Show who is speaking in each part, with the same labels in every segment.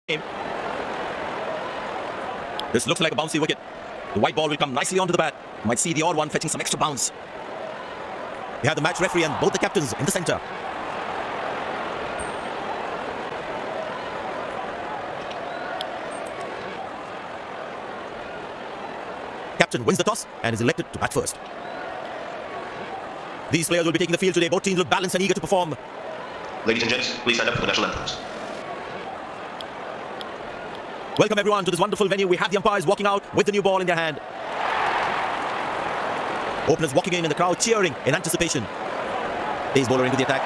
Speaker 1: game. This looks like a bouncy wicket. The white ball will come nicely onto the bat. You might see the odd one fetching some extra bounce. We have the match referee and both the captains in the centre. Captain wins the toss and is elected to bat first. These players will be taking the field today. Both teams look balanced and eager to perform.
Speaker 2: Ladies and gents, please stand up for the national anthems.
Speaker 1: Welcome everyone to this wonderful venue. We have the umpires walking out with the new ball in their hand. Openers walking in and the crowd cheering in anticipation. Pace bowler into the attack.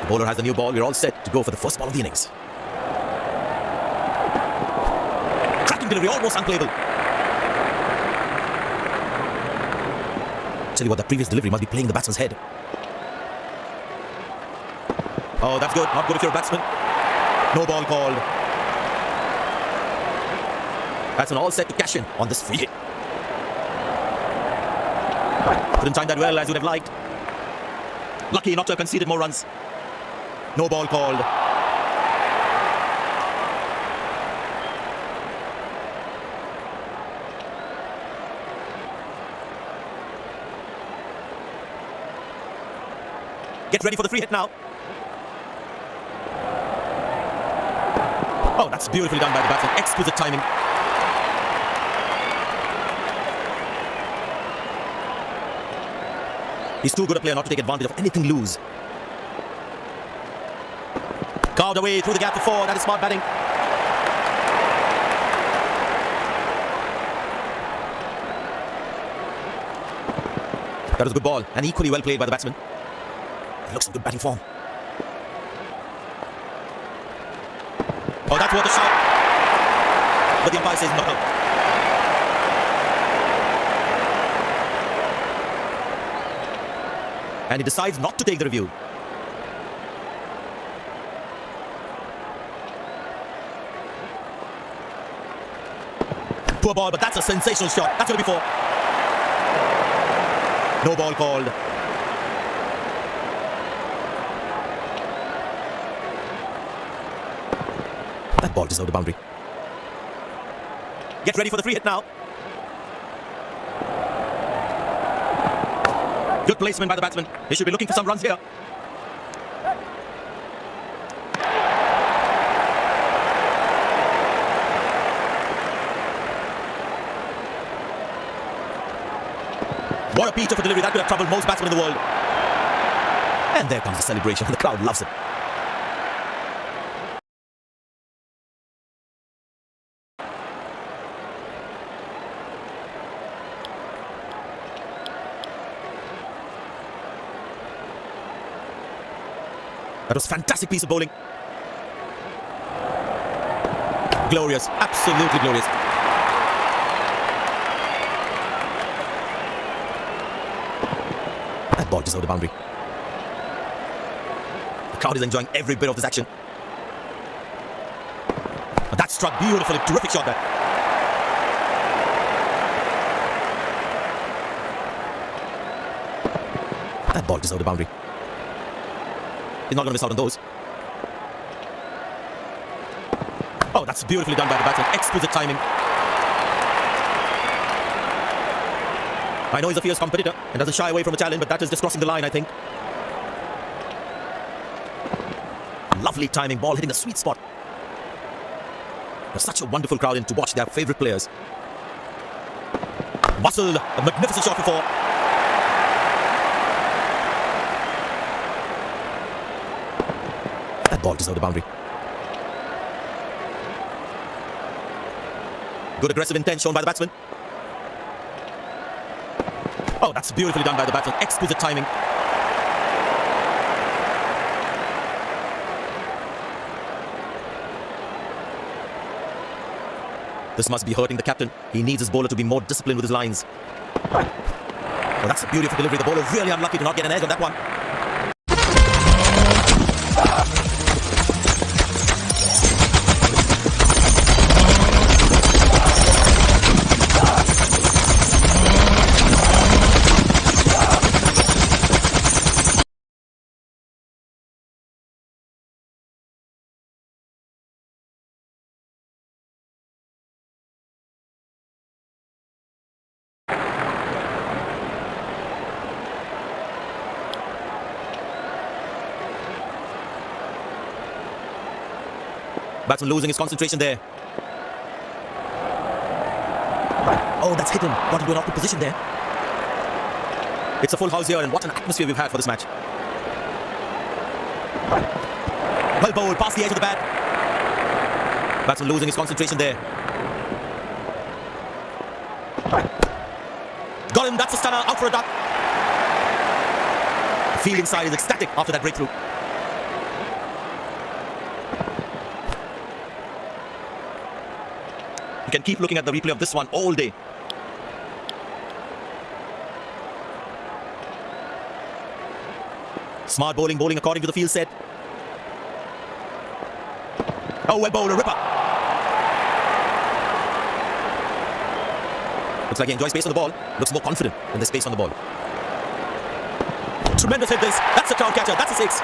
Speaker 1: The bowler has the new ball. We're all set to go for the first ball of the innings. Cracking delivery, almost unplayable. Tell you what, that previous delivery must be playing the batsman's head. Oh, that's good. Not good if you're a batsman. No ball called. Batsman all set to cash in on this free hit. Couldn't time that well as you'd have liked. Lucky not to have conceded more runs. No ball called. Get ready for the free hit now. Oh, that's beautifully done by the batsman. Exquisite timing. He's too good a player not to take advantage of anything loose. Carved away through the gap to four. That is smart batting. That was a good ball and equally well played by the batsman. He looks in good batting form. Oh, that's worth a shot. But the umpire says not out. And he decides not to take the review. Poor ball, but that's a sensational shot. That's what before. No ball called. That ball deserved a boundary. Get ready for the free hit now. Good placement by the batsman. They should be looking for some runs here. What a peach of a delivery. That could have troubled most batsmen in the world. And there comes the celebration. The crowd loves it. That was a fantastic piece of bowling. Glorious, absolutely glorious. That ball deserved a boundary. The crowd is enjoying every bit of this action. That struck beautifully. Terrific shot there. That ball deserved a boundary. He's not going to miss out on those. Oh, that's beautifully done by the batsman. Exquisite timing. I know he's a fierce competitor and doesn't shy away from a challenge, but that is just crossing the line, I think. Lovely timing. Ball hitting the sweet spot. There's such a wonderful crowd in to watch their favourite players. Muscle. A magnificent shot before. That ball deserved a boundary. Good aggressive intent shown by the batsman. Oh, that's beautifully done by the batsman. Exquisite timing. This must be hurting the captain. He needs his bowler to be more disciplined with his lines. Oh, that's a beautiful delivery. The bowler really unlucky to not get an edge on that one. Batsman losing his concentration there. Oh, that's hit him. Got into an awkward position there. It's a full house here, and what an atmosphere we've had for this match. Well bowled, past the edge of the bat. Batsman losing his concentration there. Got him, that's a stunner, out for a duck. The fielding side is ecstatic after that breakthrough. You can keep looking at the replay of this one all day. Smart bowling according to the field set. Oh, well bowled, a ripper. Looks like he enjoys space on the ball. Looks more confident in the space on the ball. Tremendous hit this. That's a crown catcher. That's a six.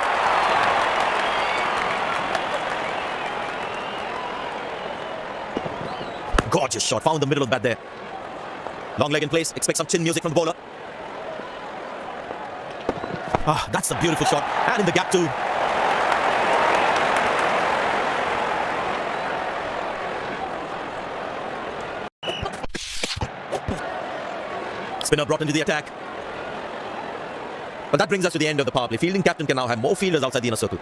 Speaker 1: Gorgeous shot. Found the middle of the bat there. Long leg in place. Expect some chin music from the bowler. Ah, that's a beautiful shot. And in the gap too. Spinner brought into the attack. But that brings us to the end of the power play. Fielding captain can now have more fielders outside the inner circle.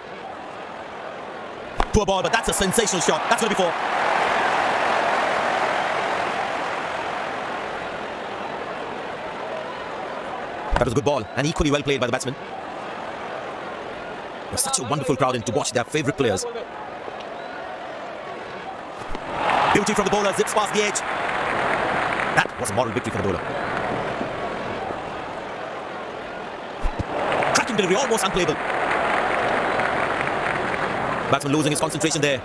Speaker 1: Poor ball, but that's a sensational shot. That's going to be four. That was a good ball, and equally well played by the batsman. There's such a wonderful crowd in to watch their favourite players. Beauty from the bowler, zips past the edge. That was a moral victory for the bowler. Cracking delivery, almost unplayable. Batsman losing his concentration there.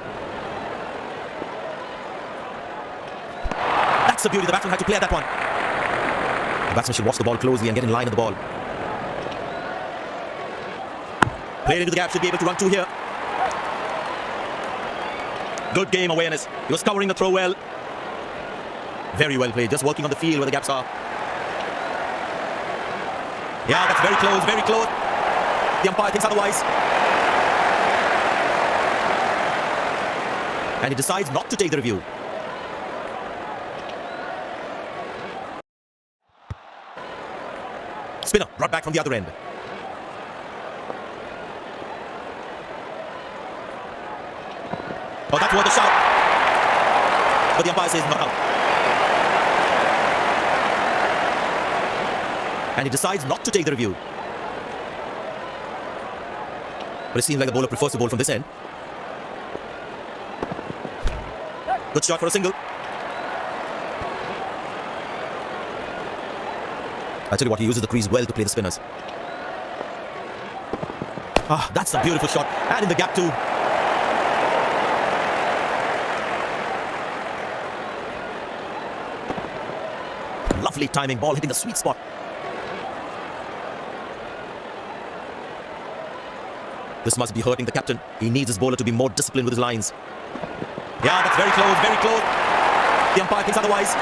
Speaker 1: That's the beauty, the batsman had to play at that one. The batsman should watch the ball closely and get in line of the ball. Played into the gap, should be able to run two here. Good game awareness. He was covering the throw well. Very well played, just working on the field where the gaps are. Yeah, that's very close, very close. The umpire thinks otherwise. And he decides not to take the review. Spinner brought back from the other end. Oh, that's worth a shout. But the umpire says not out. And he decides not to take the review. But it seems like the bowler prefers to bowl from this end. Good shot for a single. I tell you what, he uses the crease well to play the spinners. Ah, that's a beautiful shot. And in the gap too. Lovely timing, ball hitting the sweet spot. This must be hurting the captain. He needs his bowler to be more disciplined with his lines. Yeah, that's very close, very close. The umpire thinks otherwise.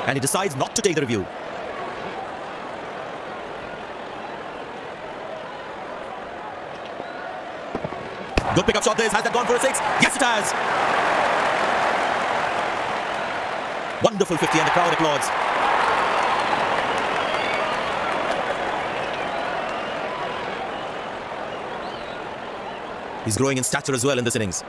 Speaker 1: And he decides not to take the review. Good pickup shot this. Has that gone for a six? Yes, it has. Wonderful 50 and the crowd applauds. He's growing in stature as well in this innings.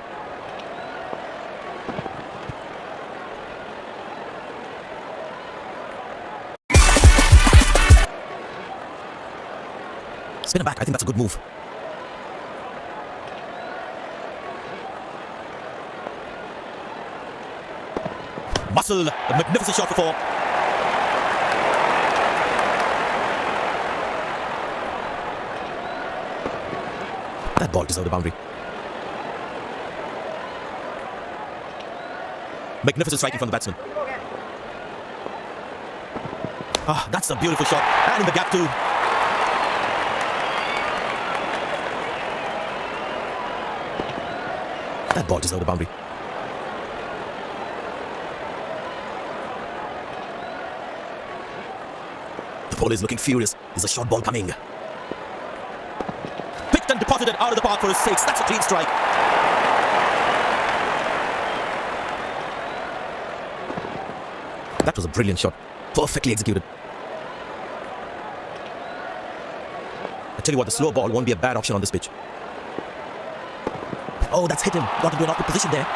Speaker 1: Spin him back. I think that's a good move. Muscle. A magnificent shot for four. That ball deserved a boundary. Magnificent striking from the batsman. Ah, that's a beautiful shot. And in the gap too. That ball deserved a boundary. The ball is looking furious. There's a short ball coming. deposited out of the park for a six. That's a clean strike. That was a brilliant shot. Perfectly executed. I tell you what, the slow ball won't be a bad option on this pitch. Oh, that's hit him. Got into an awkward position there.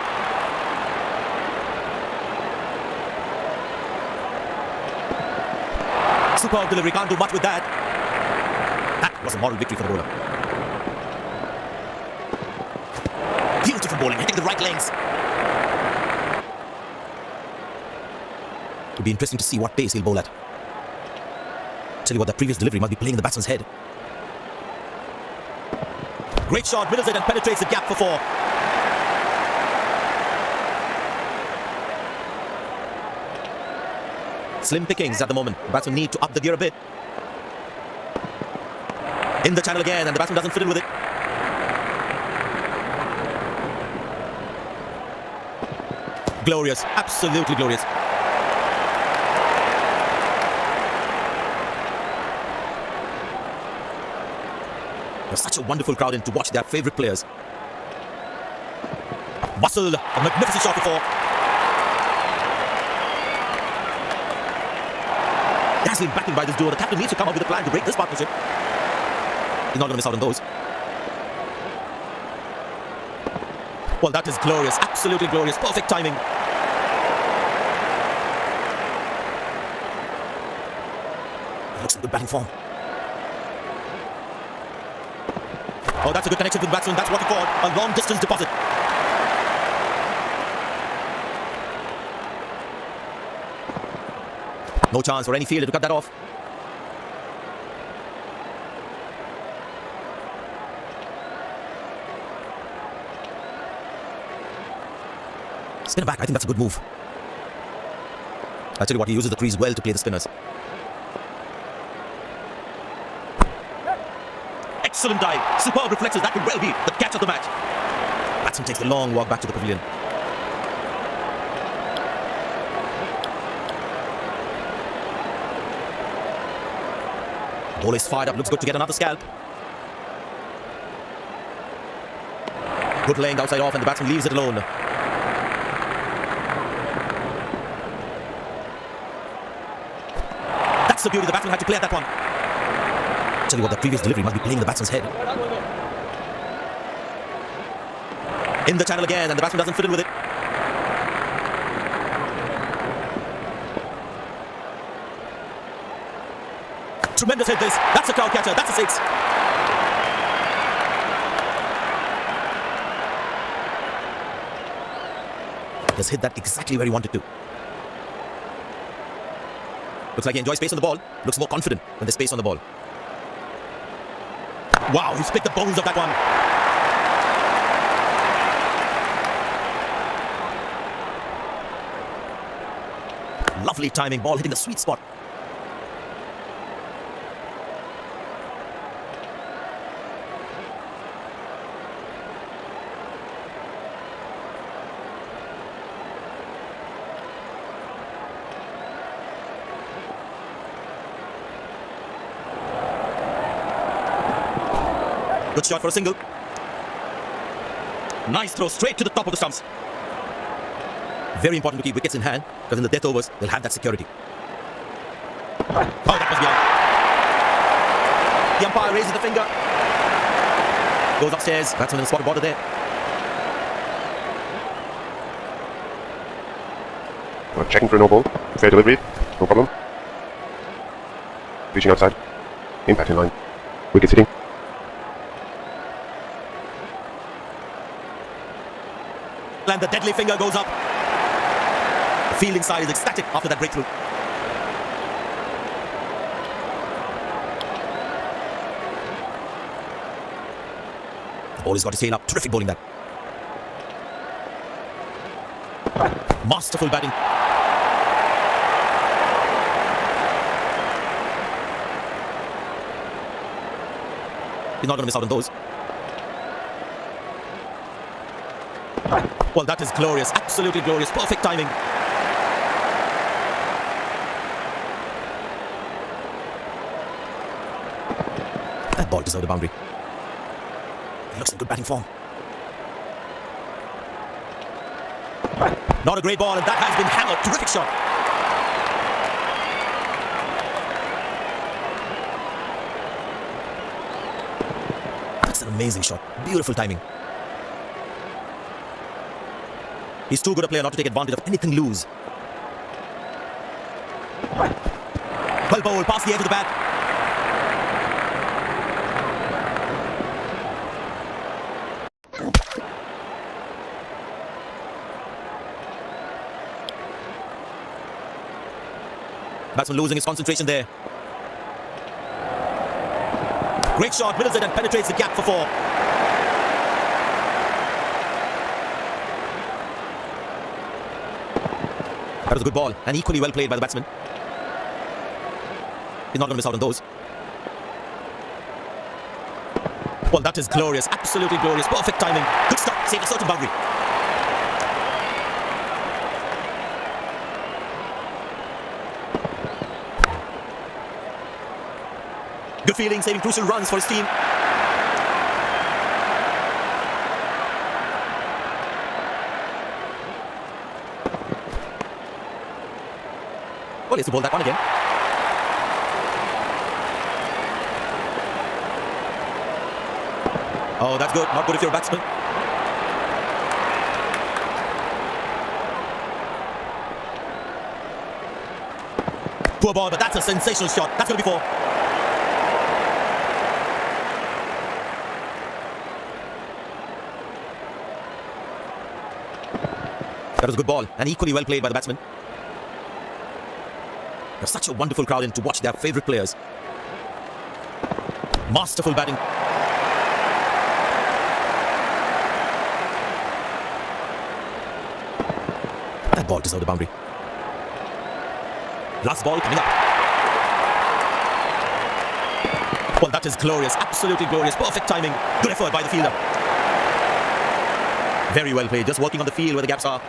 Speaker 1: Superb delivery. Can't do much with that. That was a moral victory for the bowler. Beautiful bowling, hitting the right lanes. It'll be interesting to see what pace he'll bowl at. Tell you what, that previous delivery must be playing in the batsman's head. Great shot, middles it and penetrates the gap for four. Slim pickings at the moment. The batsman need to up the gear a bit. In the channel again, and the batsman doesn't fit in with it. Glorious, absolutely glorious. There's such a wonderful crowd in to watch their favourite players. Muscle, a magnificent shot before. Dazzling batting by this duo. The captain needs to come up with a plan to break this partnership. He's not going to miss out on those. Well, that is glorious, absolutely glorious, perfect timing. Looks in good batting form. Oh, that's a good connection with the batsman. That's what we call a long distance deposit. No chance for any fielder to cut that off. Spinner back, I think that's a good move. I tell you what, he uses the crease well to play the spinners. Excellent dive, superb reflexes, that could well be the catch of the match. Batsman takes the long walk back to the pavilion. Ball is fired up, looks good to get another scalp. Good laying outside off and the batsman leaves it alone. That's the beauty, the batsman had to play at that one. Tell you what, the previous delivery must be playing the batsman's head. In the channel again and the batsman doesn't fit in with it. Tremendous hit this. That's a crowd catcher. That's a six. Just hit that exactly where he wanted to. Looks like he enjoys space on the ball. Looks more confident when there's space on the ball. Wow, he's picked the bones of that one. Lovely timing. Ball hitting the sweet spot. Good shot for a single. Nice throw straight to the top of the stumps. Very important to keep wickets in hand because in the death overs they'll have that security. Oh, that was beyond. The umpire raises the finger. Goes upstairs. Batsman in the spotted border there.
Speaker 3: We're checking for a no ball. Fair delivery. No problem. Reaching outside. Impact in line. Wicket sitting.
Speaker 1: And the deadly finger goes up. The fielding side is ecstatic after that breakthrough. The ball has got his tail up. Terrific bowling that. Masterful batting. He's not going to miss out on those. Well, that is glorious. Absolutely glorious. Perfect timing. That ball deserved a boundary. He looks in good batting form. Not a great ball, and that has been hammered. Terrific shot. That's an amazing shot. Beautiful timing. He's too good a player not to take advantage of anything loose. Well bowled, past the edge of the bat. Batsman losing his concentration there. Great shot, middles it and penetrates the gap for 4. That was a good ball and equally well played by the batsman. He's not going to miss out on those. Well, that is glorious, absolutely glorious, perfect timing. Good stop, saved a certain boundary. Good fielding, saving crucial runs for his team. Well, he has to bowl that one again. Oh, that's good. Not good if you're a batsman. Poor ball, but that's a sensational shot. That's going to be 4. That was a good ball and equally well played by the batsman. There's such a wonderful crowd in to watch their favourite players. Masterful batting. That ball deserved a boundary. Last ball coming up. Well, that is glorious, absolutely glorious, perfect timing. Good effort by the fielder. Very well played, just working on the field where the gaps are.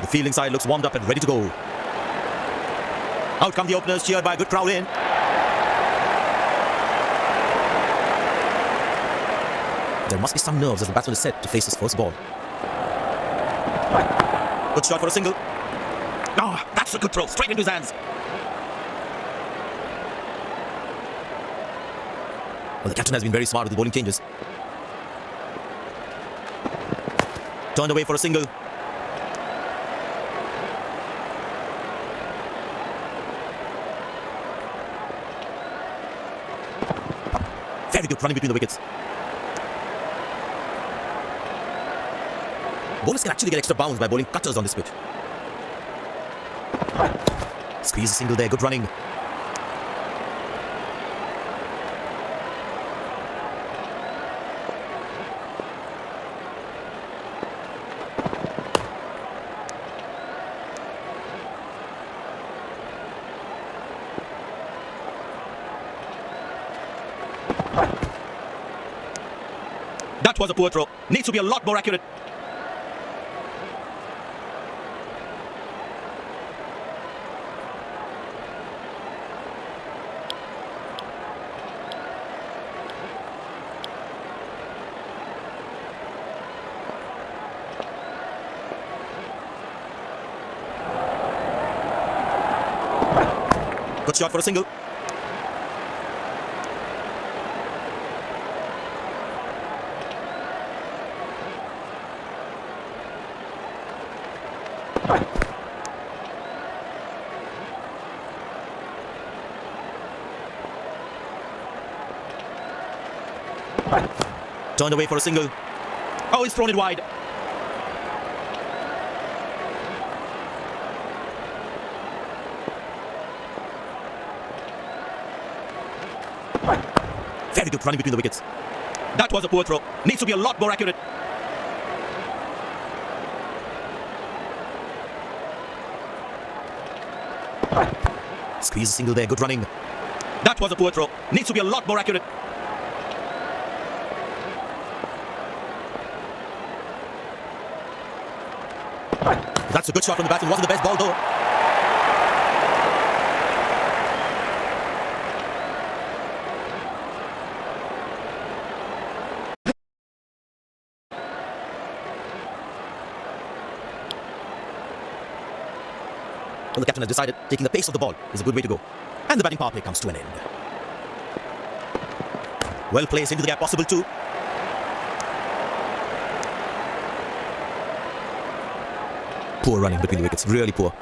Speaker 1: The fielding side looks warmed up and ready to go. Out come the openers, cheered by a good crowd in. There must be some nerves as the batsman is set to face his first ball. Good shot for a single. Ah, that's a good throw, straight into his hands. Well, the captain has been very smart with the bowling changes. Turned away for a single. Very good running between the wickets. Bowlers can actually get extra bounds by bowling cutters on this pitch. Squeeze a single there, good running. That was a poor throw. Needs to be a lot more accurate. Good shot for a single. Turned away for a single. Oh, he's thrown it wide. Very good running between the wickets. That was a poor throw. Needs to be a lot more accurate. Squeeze a single there, good running. That was a poor throw. Needs to be a lot more accurate. That's a good shot from the batsman. Wasn't the best ball though. Well, the captain has decided taking the pace of the ball is a good way to go. And the batting power play comes to an end. Well placed into the gap, possible too. Poor running between the wickets, really poor.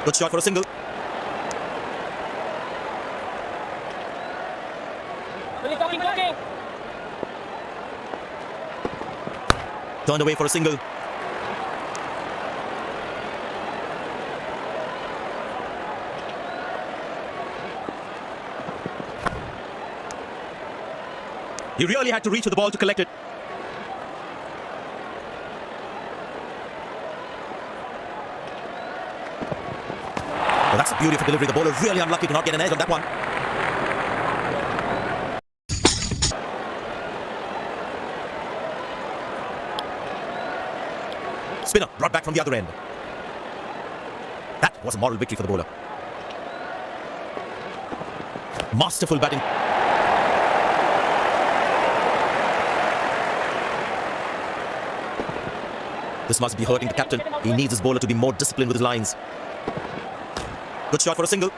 Speaker 1: Good shot for a single. Turned away for a single. He really had to reach for the ball to collect it. Well, that's a beautiful delivery. The bowler really unlucky to not get an edge on that one. Spinner brought back from the other end. That was a moral victory for the bowler. Masterful batting. This must be hurting the captain. He needs his bowler to be more disciplined with his lines. Good shot for a single.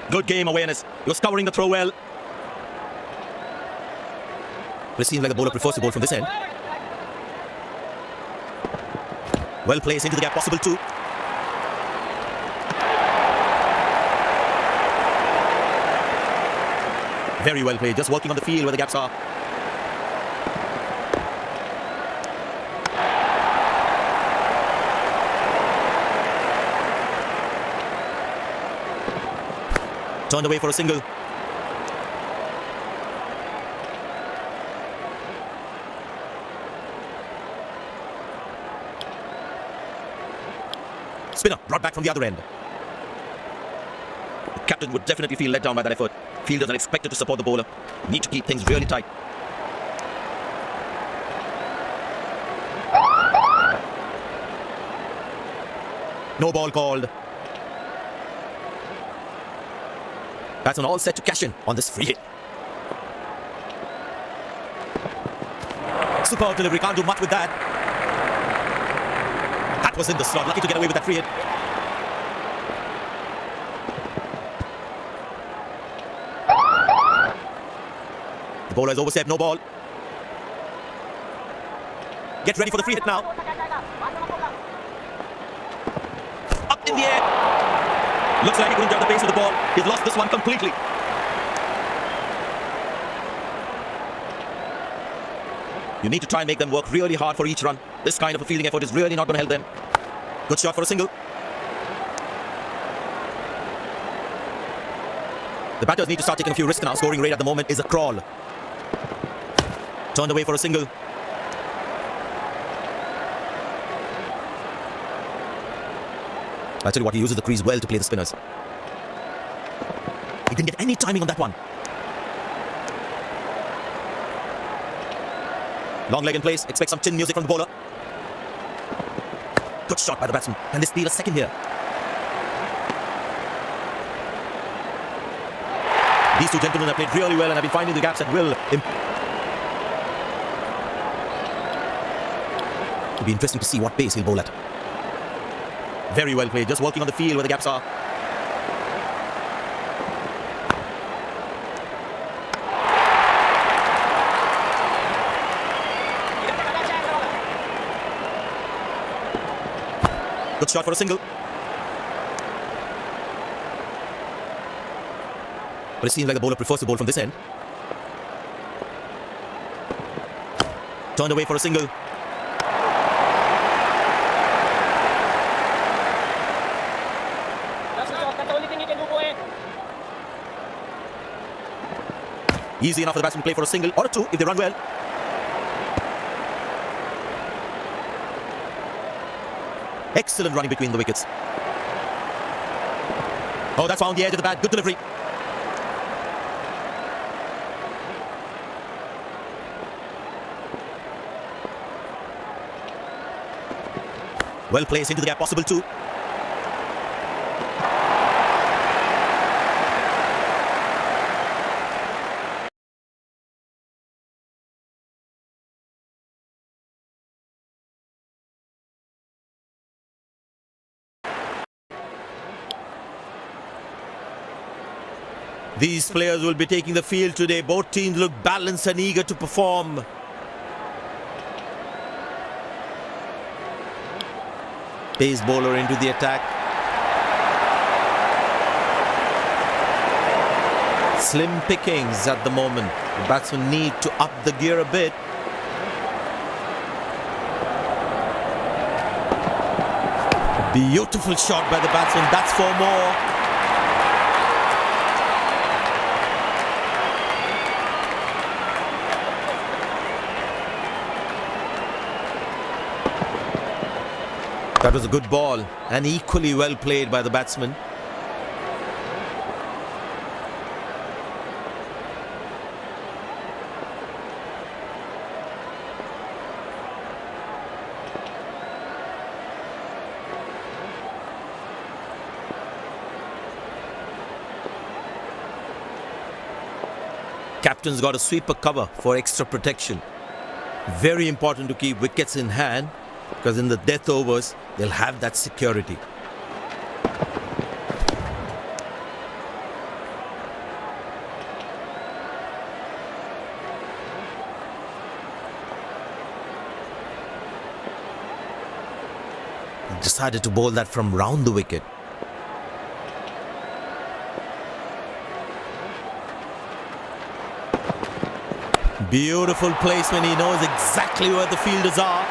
Speaker 1: Good game awareness. He was covering the throw well. But it seems like the bowler prefers to bowl from this end. Well placed into the gap, possible too. Very well played, just working on the field where the gaps are. Turned away for a single. Spinner brought back from the other end. The captain would definitely feel let down by that effort. Fielders are expected to support the bowler. Need to keep things really tight. No ball called. Batsman all set to cash in on this free hit. Superb delivery, can't do much with that. That was in the slot, lucky to get away with that free hit. The bowler is overstepped, no ball. Get ready for the free hit now. Up in the air. Looks like he couldn't grab the pace of the ball. He's lost this one completely. You need to try and make them work really hard for each run. This kind of a fielding effort is really not going to help them. Good shot for a single. The batters need to start taking a few risks now. Scoring rate at the moment is a crawl. Turned away for a single. I tell you what, he uses the crease well to play the spinners. He didn't get any timing on that one. Long leg in place. Expect some chin music from the bowler. Good shot by the batsman. Can they steal a second here? These two gentlemen have played really well and have been finding the gaps at will. It'll be interesting to see what pace he'll bowl at. Very well played, just working on the field where the gaps are. Good shot for a single. But it seems like the bowler prefers to bowl from this end. Turned away for a single. Easy enough for the batsman to play for a single or a two if they run well. Excellent running between the wickets. Oh, that's found the edge of the bat. Good delivery. Well placed into the gap, possible too. These players will be taking the field today. Both teams look balanced and eager to perform. Pace bowler into the attack. Slim pickings at the moment. The batsmen need to up the gear a bit. Beautiful shot by the batsman. That's four more. That was a good ball and equally well played by the batsman. Captain's got a sweeper cover for extra protection. Very important to keep wickets in hand, because in the death overs, they'll have that security. He decided to bowl that from round the wicket. Beautiful placement. He knows exactly where the fielders are.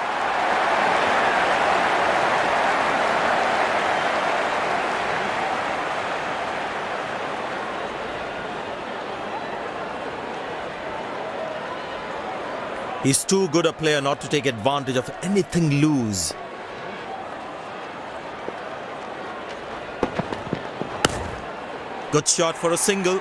Speaker 1: He's too good a player not to take advantage of anything loose. Good shot for a single.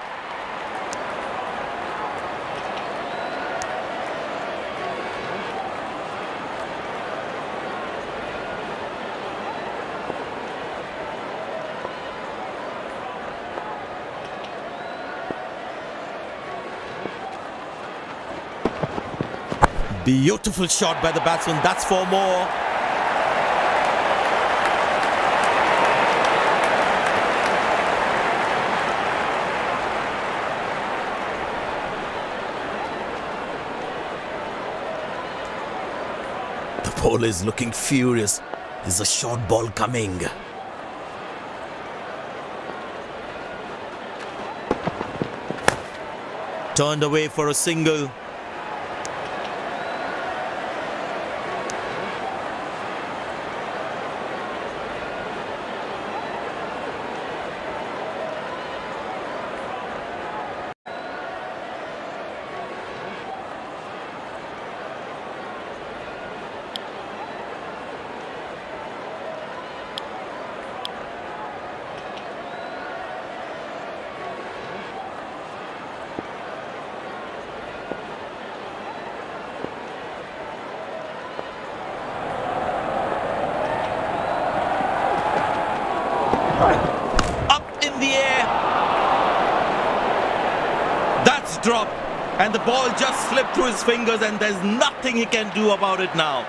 Speaker 1: Beautiful shot by the batsman. That's four more. The bowler is looking furious. There's a short ball coming. Turned away for a single. Up in the air. That's dropped. And the ball just slipped through his fingers and there's nothing he can do about it now.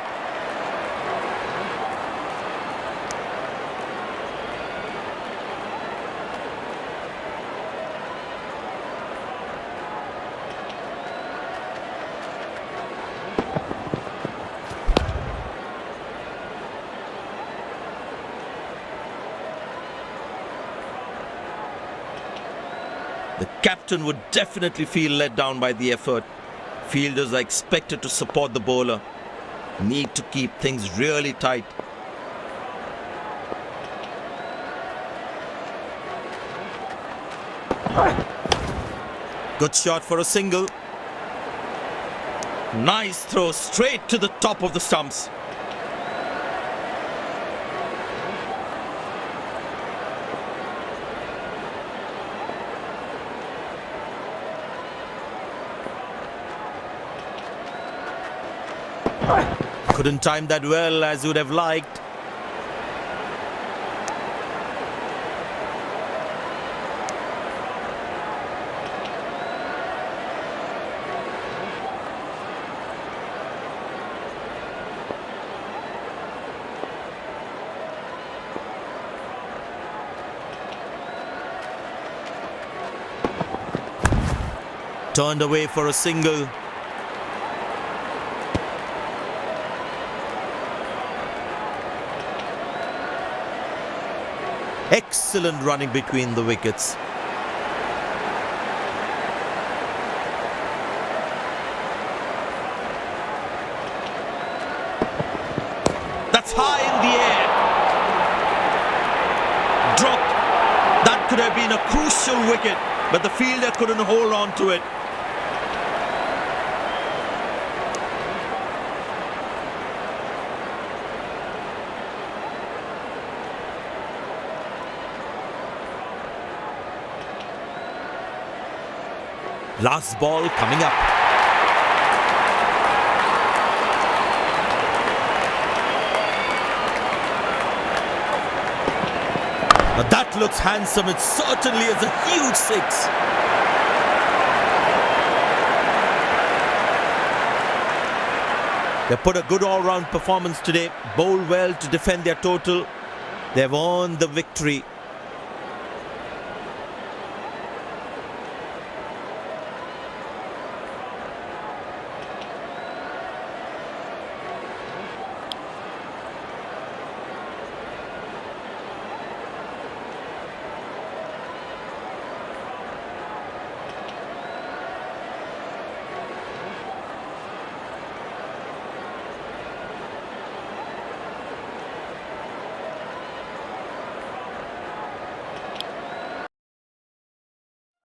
Speaker 1: The captain would definitely feel let down by the effort. Fielders are expected to support the bowler. Need to keep things really tight. Good shot for a single. Nice throw straight to the top of the stumps. Couldn't time that well as you would have liked. Turned away for a single. Excellent running between the wickets. That's high in the air. Dropped. That could have been a crucial wicket, but the fielder couldn't hold on to it. Last ball coming up. Now that looks handsome. It certainly is a huge six. They put a good all-round performance today. Bowled well to defend their total. They've earned the victory.